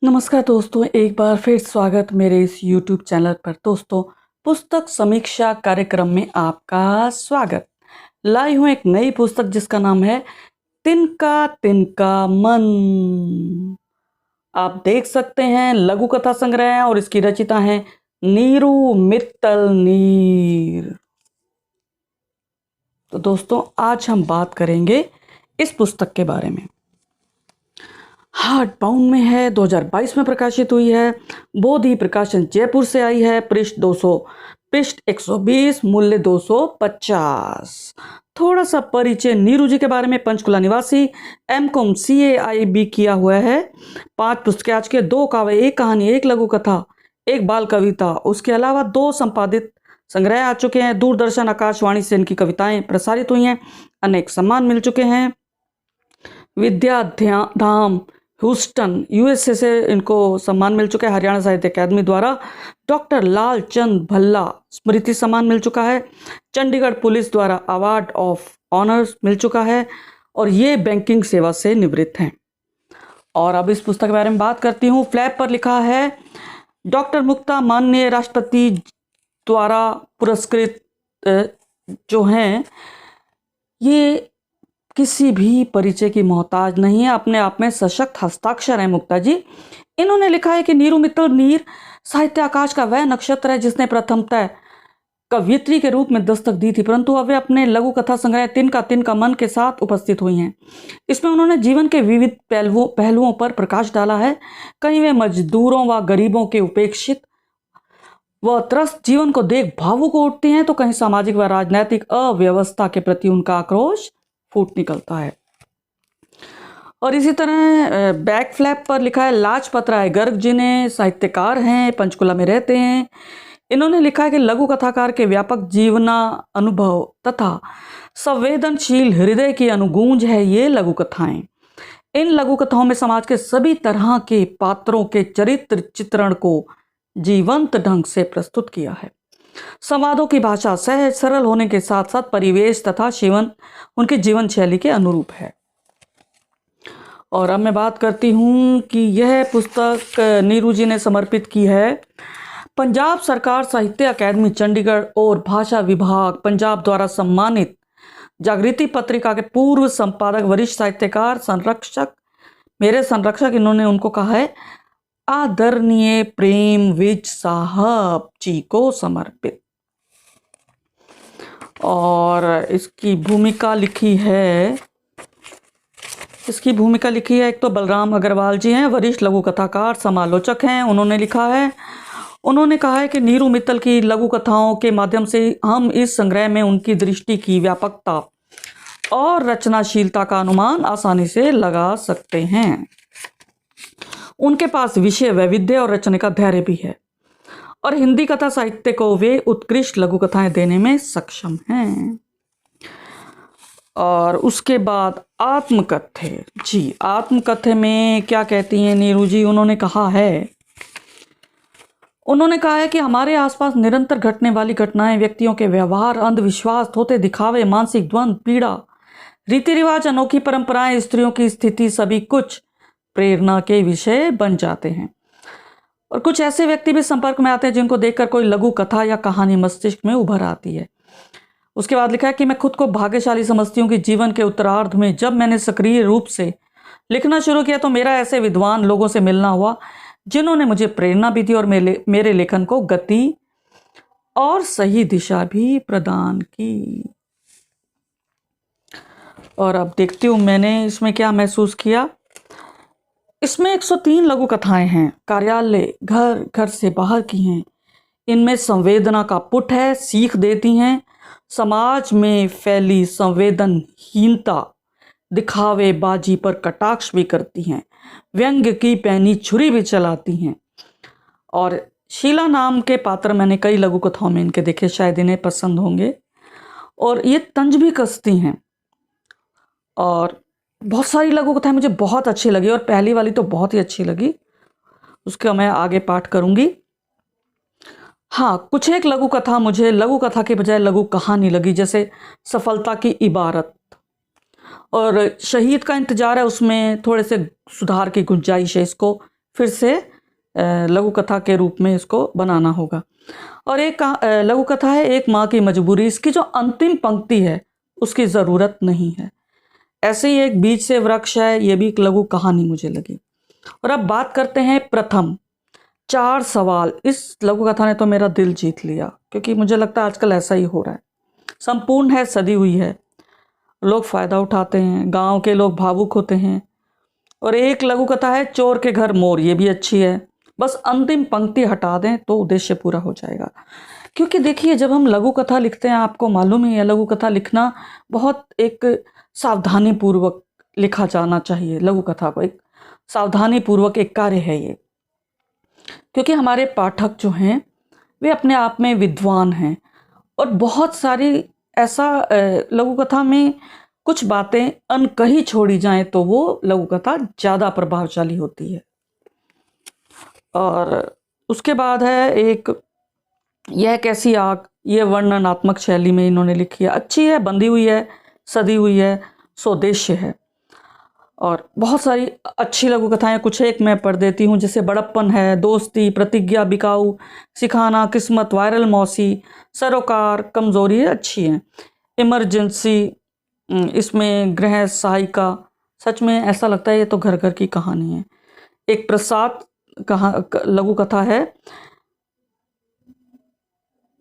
नमस्कार दोस्तों, एक बार फिर स्वागत मेरे इस YouTube चैनल पर। दोस्तों, पुस्तक समीक्षा कार्यक्रम में आपका स्वागत। लाई हूँ एक नई पुस्तक जिसका नाम है तिनका तिनका मन। आप देख सकते हैं, लघु कथा संग्रह है और इसकी रचिता है नीरू मित्तल नीर। तो दोस्तों, आज हम बात करेंगे इस पुस्तक के बारे में। हार्ड बाउंड में है, 2022 में प्रकाशित हुई है। बोधि प्रकाशन जयपुर से आई है। पृष्ठ 200, पृष्ठ 120, मूल्य 250। थोड़ा सा परिचय नीरू जी के बारे में। पंचकुला निवासी, एमकॉम CAIB किया हुआ है। 5 पुस्तकें आज के, 2 काव्य, 1 कहानी, 1 लघु कथा, 1 बाल कविता। उसके अलावा 2 संपादित संग्रह आ चुके हैं। दूरदर्शन आकाशवाणी से इनकी कविताएं प्रसारित हुई हैं। अनेक सम्मान मिल चुके हैं। विद्या धाम ह्यूस्टन USA से इनको सम्मान मिल चुका है। हरियाणा साहित्य अकादमी द्वारा डॉक्टर लाल चंद भल्ला स्मृति सम्मान मिल चुका है। चंडीगढ़ पुलिस द्वारा अवार्ड ऑफ ऑनर्स मिल चुका है और ये बैंकिंग सेवा से निवृत्त हैं। और अब इस पुस्तक के बारे में बात करती हूँ। फ्लैप पर लिखा है, डॉक्टर मुक्ता माननीय राष्ट्रपति द्वारा पुरस्कृत जो हैं, ये किसी भी परिचय की मोहताज नहीं है, अपने आप में सशक्त हस्ताक्षर है मुक्ता जी। इन्होंने लिखा है कि नीरू मित्तल नीर साहित्य आकाश का वह नक्षत्र है जिसने प्रथमतः कवयित्री के रूप में दस्तक दी थी, परंतु अब वे अपने लघु कथा संग्रह तिनका तिनका मन के साथ उपस्थित हुई हैं। इसमें उन्होंने जीवन के विविध पहलुओं पर प्रकाश डाला है। कहीं वे मजदूरों व गरीबों के उपेक्षित व त्रस्त जीवन को देख भावुक उठती हैं, तो कहीं सामाजिक व राजनैतिक अव्यवस्था के प्रति उनका आक्रोश फूट निकलता है। और इसी तरह बैक फ्लैप पर लिखा है, लाजपत राय गर्ग जी ने साहित्यकार हैं, पंचकुला में रहते हैं। इन्होंने लिखा है कि लघु कथाकार के व्यापक जीवना अनुभव तथा संवेदनशील हृदय की अनुगूंज है ये लघु कथाएं। इन लघु कथाओं में समाज के सभी तरह के पात्रों के चरित्र चित्रण को जीवंत ढंग से प्रस्तुत किया है। संवादों की भाषा सहज सरल होने के साथ साथ परिवेश तथा उनकी जीवन शैली के अनुरूप है। और अब मैं बात करती हूँ कि यह पुस्तक नीरू जी ने समर्पित की है पंजाब सरकार साहित्य अकादमी चंडीगढ़ और भाषा विभाग पंजाब द्वारा सम्मानित जागृति पत्रिका के पूर्व संपादक, वरिष्ठ साहित्यकार, संरक्षक, मेरे संरक्षक, इन्होंने उनको कहा है आदरणीय प्रेम विज साहब जी को समर्पित। और इसकी भूमिका लिखी है एक तो बलराम अग्रवाल जी हैं, वरिष्ठ लघु कथाकार, समालोचक हैं। उन्होंने कहा है कि नीरू मित्तल की लघु कथाओं के माध्यम से हम इस संग्रह में उनकी दृष्टि की व्यापकता और रचनाशीलता का अनुमान आसानी से लगा सकते हैं। उनके पास विषय वैविध्य और रचने का धैर्य भी है और हिंदी कथा साहित्य को वे उत्कृष्ट लघु कथाएं देने में सक्षम हैं। और उसके बाद आत्मकथ्य जी, आत्मकथ्य में क्या कहती हैं नीरू जी? उन्होंने कहा है कि हमारे आसपास निरंतर घटने वाली घटनाएं, व्यक्तियों के व्यवहार, अंधविश्वास, थोते दिखावे, मानसिक द्वंद, पीड़ा, रीति रिवाज, अनोखी परंपराएं, स्त्रियों की स्थिति, सभी कुछ प्रेरणा के विषय बन जाते हैं। और कुछ ऐसे व्यक्ति भी संपर्क में आते हैं जिनको देखकर कोई लघु कथा या कहानी मस्तिष्क में उभर आती है। उसके बाद लिखा है कि मैं खुद को भाग्यशाली समझती हूँ कि जीवन के उत्तरार्ध में जब मैंने सक्रिय रूप से लिखना शुरू किया तो मेरा ऐसे विद्वान लोगों से मिलना हुआ जिन्होंने मुझे प्रेरणा भी दी और मेरे लेखन को गति और सही दिशा भी प्रदान की। और अब देखती हूँ मैंने इसमें क्या महसूस किया। इसमें 103 लघु कथाएं हैं, कार्यालय, घर, घर से बाहर की हैं। इनमें संवेदना का पुट है, सीख देती हैं, समाज में फैली संवेदनहीनता, दिखावेबाजी पर कटाक्ष भी करती हैं, व्यंग्य की पैनी छुरी भी चलाती हैं। और शीला नाम के पात्र मैंने कई लघु कथाओं में इनके देखे, शायद इन्हें पसंद होंगे। और ये तंज भी कसती हैं। और बहुत सारी लघु कथाएं मुझे बहुत अच्छी लगी और पहली वाली तो बहुत ही अच्छी लगी, उसका मैं आगे पाठ करूंगी। हाँ, कुछ एक लघु कथा मुझे लघु कथा के बजाय लघु कहानी लगी, जैसे सफलता की इबारत और शहीद का इंतजार है, उसमें थोड़े से सुधार की गुंजाइश है, इसको फिर से लघु कथा के रूप में इसको बनाना होगा। और एक लघु कथा है एक माँ की मजबूरी। इसकी जो अंतिम पंक्ति है उसकी ज़रूरत नहीं है। ऐसे ही एक बीज से वृक्ष है, ये भी एक लघु कहानी मुझे लगी। और अब बात करते हैं प्रथम। 4 सवाल। इस लघु कथा ने तो मेरा दिल जीत लिया, क्योंकि मुझे लगता है आजकल ऐसा ही हो रहा है। संपूर्ण है, सदी हुई है, लोग फ़ायदा उठाते हैं, गांव के लोग भावुक होते हैं। और एक लघु कथा है चोर के घर मोर, ये भी अच्छी है। बस अंतिम पंक्ति हटा दें तो उद्देश्य पूरा हो जाएगा। क्योंकि देखिए, जब हम लघु कथा लिखते हैं, आपको मालूम ही है लघु कथा लिखना बहुत एक सावधानी पूर्वक लिखा जाना चाहिए। लघु कथा को एक सावधानी पूर्वक एक कार्य है ये, क्योंकि हमारे पाठक जो हैं वे अपने आप में विद्वान हैं। और बहुत सारी ऐसा लघु कथा में कुछ बातें अनकही छोड़ी जाएं तो वो लघु कथा ज़्यादा प्रभावशाली होती है। और उसके बाद है एक यह कैसी आग, ये वर्णनात्मक शैली में इन्होंने लिखी है, अच्छी है, बंधी हुई है, सदी हुई है, स्वदेश्य है। और बहुत सारी अच्छी लघु कथाएं कुछ एक मैं पढ़ देती हूँ, जैसे बड़प्पन है, दोस्ती, प्रतिज्ञा, बिकाऊ, सिखाना, किस्मत, वायरल मौसी, सरोकार, कमजोरी है, अच्छी है। इमरजेंसी, इसमें गृह सहायिका, सच में ऐसा लगता है ये तो घर घर की कहानी है। एक प्रसाद लघु कथा है,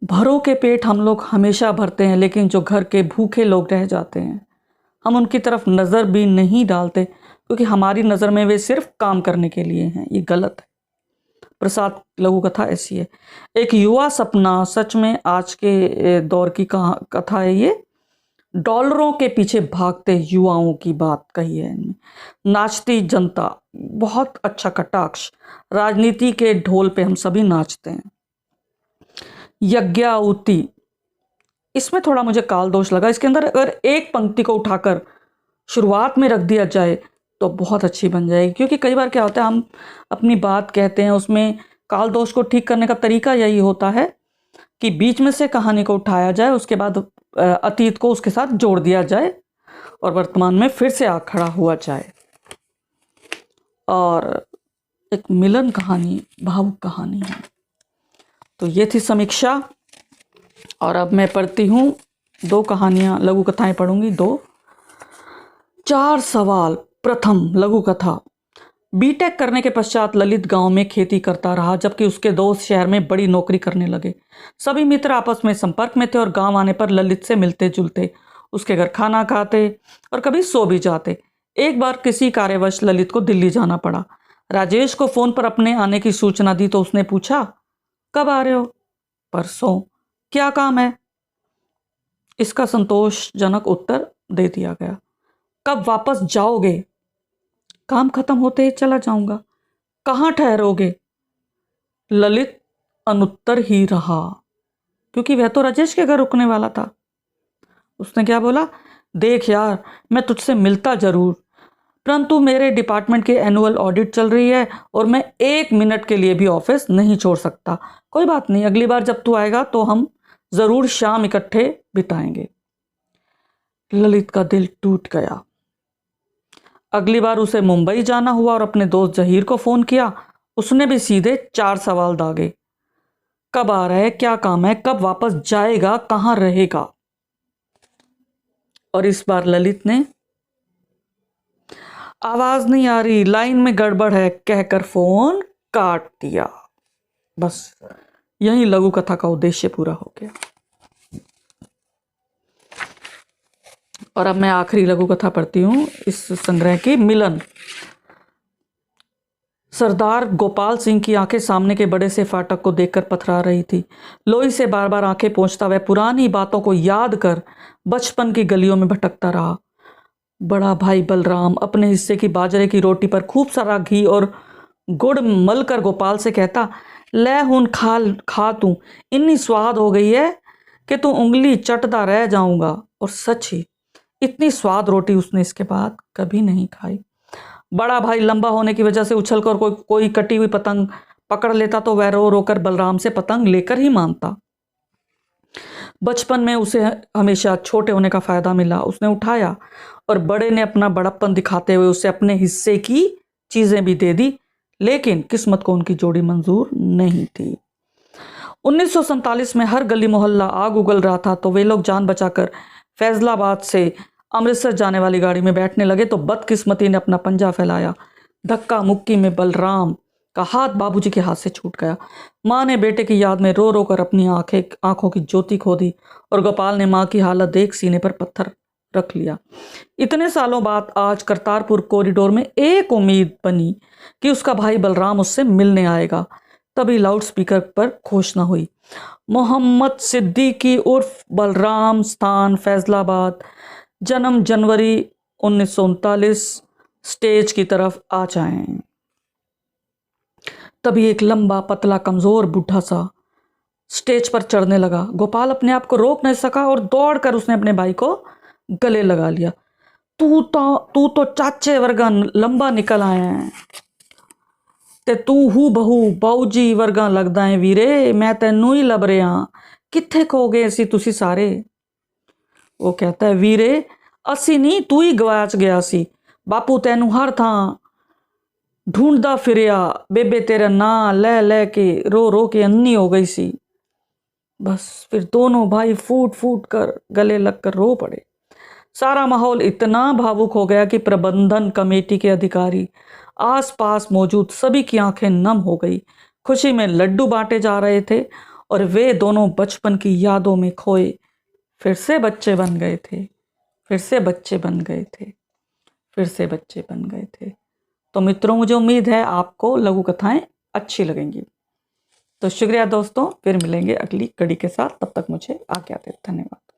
भरों के पेट हम लोग हमेशा भरते हैं, लेकिन जो घर के भूखे लोग रह जाते हैं हम उनकी तरफ नज़र भी नहीं डालते, क्योंकि हमारी नज़र में वे सिर्फ काम करने के लिए हैं। ये गलत है। प्रसाद लघु कथा ऐसी है। एक युवा सपना, सच में आज के दौर की कथा है ये। डॉलरों के पीछे भागते युवाओं की बात कही है इनमें। नाचती जनता, बहुत अच्छा कटाक्ष। राजनीति के ढोल पे हम सभी नाचते हैं। यज्ञाहुति, इसमें थोड़ा मुझे काल दोष लगा। इसके अंदर अगर एक पंक्ति को उठाकर शुरुआत में रख दिया जाए तो बहुत अच्छी बन जाएगी, क्योंकि कई बार क्या होता है हम अपनी बात कहते हैं, उसमें काल दोष को ठीक करने का तरीका यही होता है कि बीच में से कहानी को उठाया जाए, उसके बाद अतीत को उसके साथ जोड़ दिया जाए और वर्तमान में फिर से आ खड़ा हुआ जाए। और एक मिलन कहानी, भावुक कहानी है। तो ये थी समीक्षा। और अब मैं पढ़ती हूँ 2 कहानियाँ, लघु कथाएं पढ़ूंगी 2। 4 सवाल। प्रथम लघु कथा। बीटेक करने के पश्चात ललित गांव में खेती करता रहा, जबकि उसके दोस्त शहर में बड़ी नौकरी करने लगे। सभी मित्र आपस में संपर्क में थे और गांव आने पर ललित से मिलते जुलते, उसके घर खाना खाते और कभी सो भी जाते। एक बार किसी कार्यवश ललित को दिल्ली जाना पड़ा। राजेश को फोन पर अपने आने की सूचना दी तो उसने पूछा, कब आ रहे हो? परसों। क्या काम है? इसका संतोषजनक उत्तर दे दिया गया। कब वापस जाओगे? काम खत्म होते ही चला जाऊंगा। कहाँ ठहरोगे? ललित अनुत्तर ही रहा, क्योंकि वह तो राजेश के घर रुकने वाला था। उसने क्या बोला, देख यार, मैं तुझसे मिलता जरूर, परंतु मेरे डिपार्टमेंट की एनुअल ऑडिट चल रही है और मैं 1 मिनट के लिए भी ऑफिस नहीं छोड़ सकता। कोई बात नहीं, अगली बार जब तू आएगा तो हम जरूर शाम इकट्ठे बिताएंगे। ललित का दिल टूट गया। अगली बार उसे मुंबई जाना हुआ और अपने दोस्त जहीर को फोन किया। उसने भी सीधे 4 सवाल दागे। कब आ रहा है, क्या काम है, कब वापस जाएगा, कहां रहेगा? और इस बार ललित ने आवाज नहीं आ रही, लाइन में गड़बड़ है कहकर फोन काट दिया। बस यही लघु कथा का उद्देश्य पूरा हो गया। और अब मैं आखिरी लघु कथा पढ़ती हूँ इस संग्रह की, मिलन। सरदार गोपाल सिंह की आंखें सामने के बड़े से फाटक को देखकर पथरा रही थी। लोई से बार बार आंखें पोंछता वह पुरानी बातों को याद कर बचपन की गलियों में भटकता रहा। बड़ा भाई बलराम अपने हिस्से की बाजरे की रोटी पर खूब सारा घी और गुड़ मलकर गोपाल से कहता, ले हुन खा तू, इतनी स्वाद हो गई है कि तू उंगली चटता रह जाऊंगा। और सच ही इतनी स्वाद रोटी उसने इसके बाद कभी नहीं खाई। बड़ा भाई लंबा होने की वजह से उछलकर कोई कटी हुई पतंग पकड़ लेता तो वह रो रोकर बलराम से पतंग लेकर ही मानता। बचपन में उसे हमेशा छोटे होने का फायदा मिला। उसने उठाया और बड़े ने अपना बड़प्पन दिखाते हुए उसे अपने हिस्से की चीजें भी दे दी, लेकिन किस्मत को उनकी जोड़ी मंजूर नहीं थी। 1947 में हर गली मोहल्ला आग उगल रहा था तो वे लोग जान बचाकर फैजलाबाद से अमृतसर जाने वाली गाड़ी में बैठने लगे तो बदकिस्मती ने अपना पंजा फैलाया। धक्का मुक्की में बलराम का हाथ बाबूजी के हाथ से छूट गया। माँ ने बेटे की याद में रो रो कर अपनी आंखों की ज्योति खो दी और गोपाल ने माँ की हालत देख सीने पर पत्थर रख लिया। इतने सालों बाद आज करतारपुर कॉरिडोर में एक उम्मीद बनी कि उसका भाई बलराम उससे मिलने आएगा। तभी लाउडस्पीकर पर घोषणा हुई, मोहम्मद सिद्दीकी उर्फ बलराम, स्थान फैजलाबाद, जन्म जनवरी 1939, स्टेज की तरफ आ जाएं। तभी एक लंबा पतला कमजोर बूढ़ा सा स्टेज पर चढ़ने लगा। गोपाल अपने आप को रोक नहीं सका और दौड़कर उसने अपने भाई को गले लगा लिया। तू तो चाचे वर्गा लंबा निकल आया है ते तू हू बहू बाऊजी वर्गा लगदा है वीरे, मैं तेनू ही लब रहा, कित्थे खो गए सी तुसी सारे। वो कहता है, वीरे असी नहीं तू ही गवाच गया सी, बापू तेनू हर थां ढूंढदा फिरिया, बेबे तेरा ना ले ले के रो रो के अन्नी हो गई सी। बस फिर दोनों भाई फूट फूट कर गले लगकर रो पड़े। सारा माहौल इतना भावुक हो गया कि प्रबंधन कमेटी के अधिकारी, आसपास मौजूद सभी की आंखें नम हो गई। खुशी में लड्डू बांटे जा रहे थे और वे दोनों बचपन की यादों में खोए फिर से बच्चे बन गए थे, फिर से बच्चे बन गए थे, फिर से बच्चे बन गए थे। तो मित्रों, मुझे उम्मीद है आपको लघु कथाएं अच्छी लगेंगी। तो शुक्रिया दोस्तों, फिर मिलेंगे अगली कड़ी के साथ। तब तक मुझे आज्ञा दें। धन्यवाद।